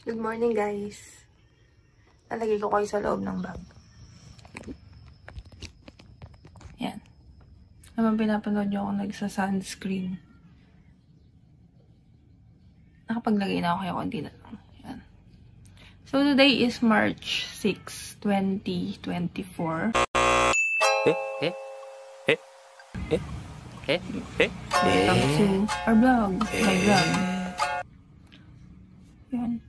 Good morning, guys. Nalagay ko kayo sa loob ng bag. Yan. Naman pinapanood nyo ako nagsa-sunscreen. Nakapaglagay na ako kaya konti na lang. Yan. So, today is March 6, 2024. Welcome to our vlog. My vlog. Yan.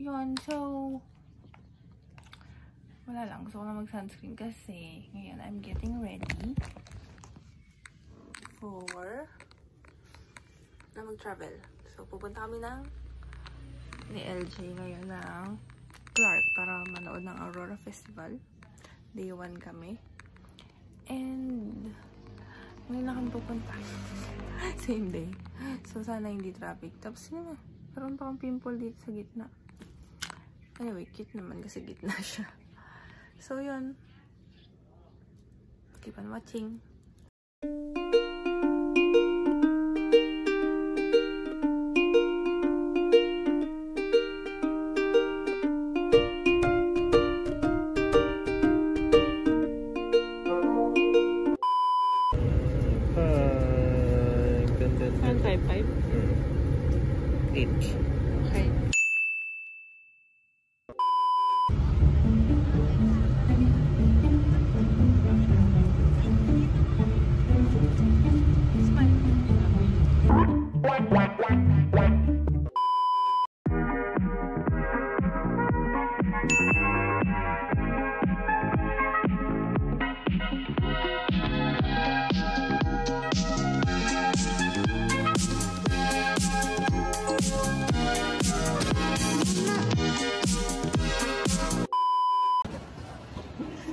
Yun, so wala lang. Gusto ko na mag-sunscreen kasi ngayon I'm getting ready for na mag-travel. So, pupunta kami ni LJ ngayon ng Clark para manood ng Aurora Festival. Day 1 kami. And ngayon na kami pupunta. Same day. So, sana hindi traffic. Tapos yun na. Parang pa akong pimple dito sa gitna. Anyway, cute naman kasi gitna siya. So, yun. Keep on watching.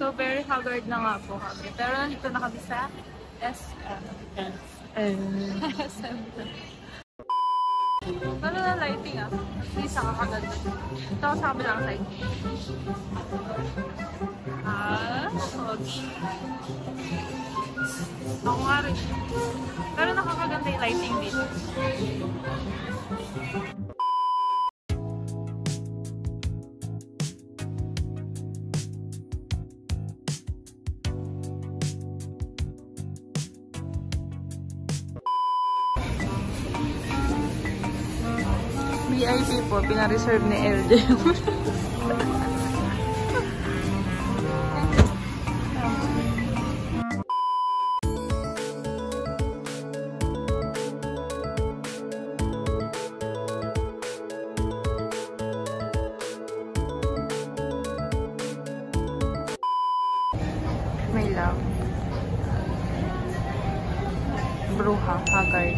So, very haggard na nga po kami. Pero nandito na kami sa SM. Ano na lighting ah? Please, nakakaganda. Ito ako sa kabilang side. Okay. Ako nga rin. Pero nakakaganda yung lighting dito. VIP po, pina-reserve ni LJ. My love. Bruja, haggard.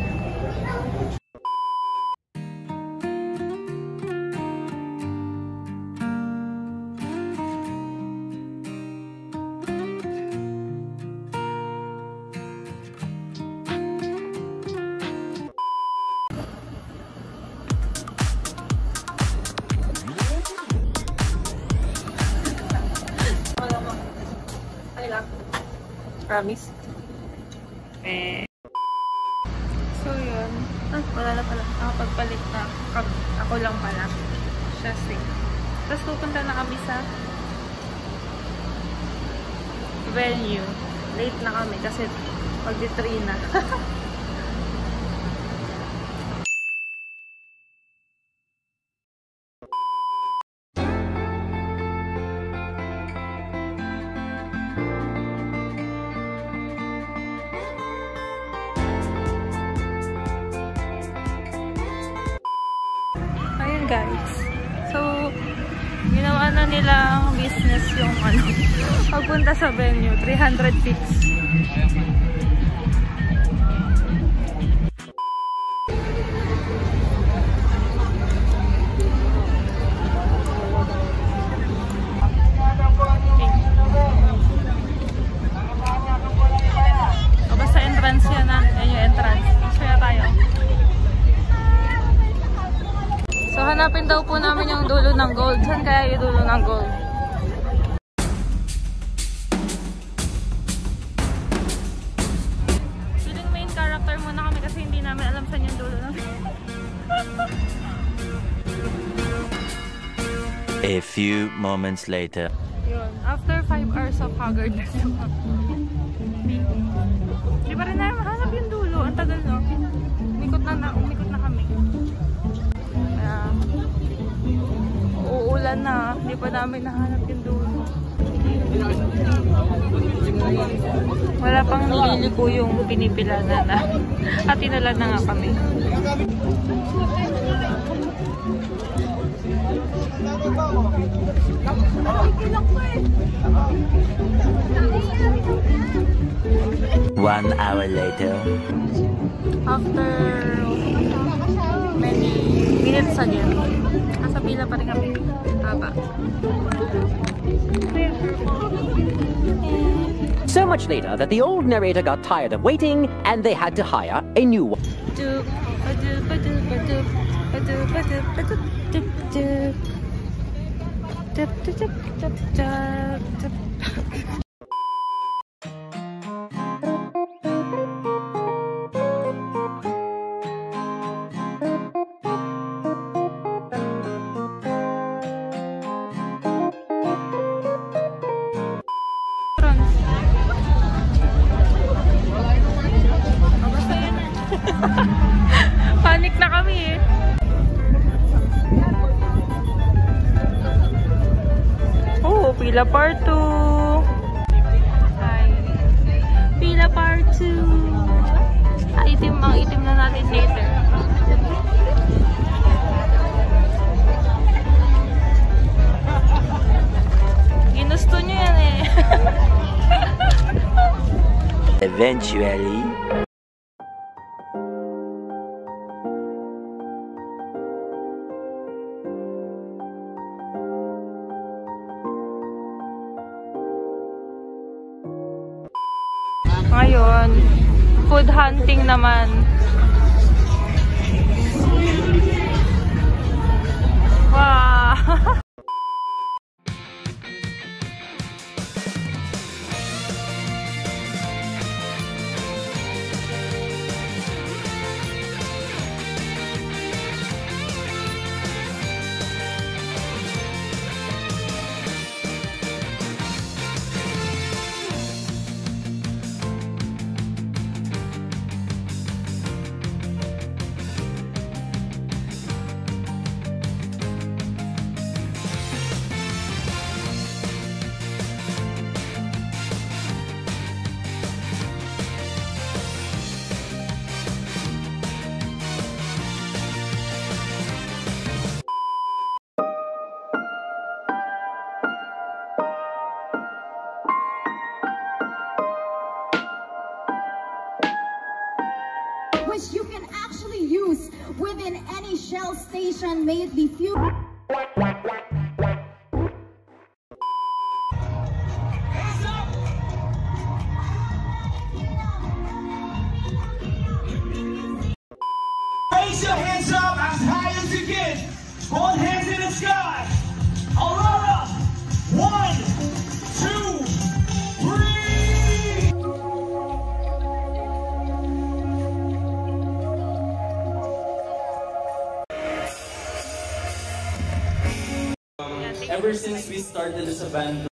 Promise. So, yun. Wala na pala. Nakapagpalit na. Ako lang pala. Siya sing. Tapos pupunta na kami sa venue. Late na kami kasi mag-3 na. Guys. So, ginawa na nilang business yung pagpunta sa venue. 300 seats. O basta entrance yan na. Yan yung entrance. So, tayo. So, Hahanapin daw po namin yung dulo ng gold. Saan kaya yung dulo ng gold? Feeling main character muna kami kasi hindi namin alam saan yung dulo ng A few moments later. Yun. After 5 hours of haggard na naman. Di pa rin namin mahanap yung dulo. Ang tagal, no? Umikot na kami. Kaya, uulan na. Di pa namin nahanap yung dulo. Wala pang nililiko yung pinipilanan na. At tinalan na nga kami. One hour later. After many minutes again, nasa pila pa rin kami. Haba. So much later that the old narrator got tired of waiting and they had to hire a new one. Panic na kami eh. Oh, pila part 2. Hi. Pila part 2. Ang itim na natin later. Ginusto nyo yan eh. Eventually. Ngayon, food hunting naman. Wow! Which you can actually use within any Shell station, may it be fuel. Raise your hands up as high as you can. Both hands in the sky. Aurora. 1, 2, 3. Ever since we started as a band,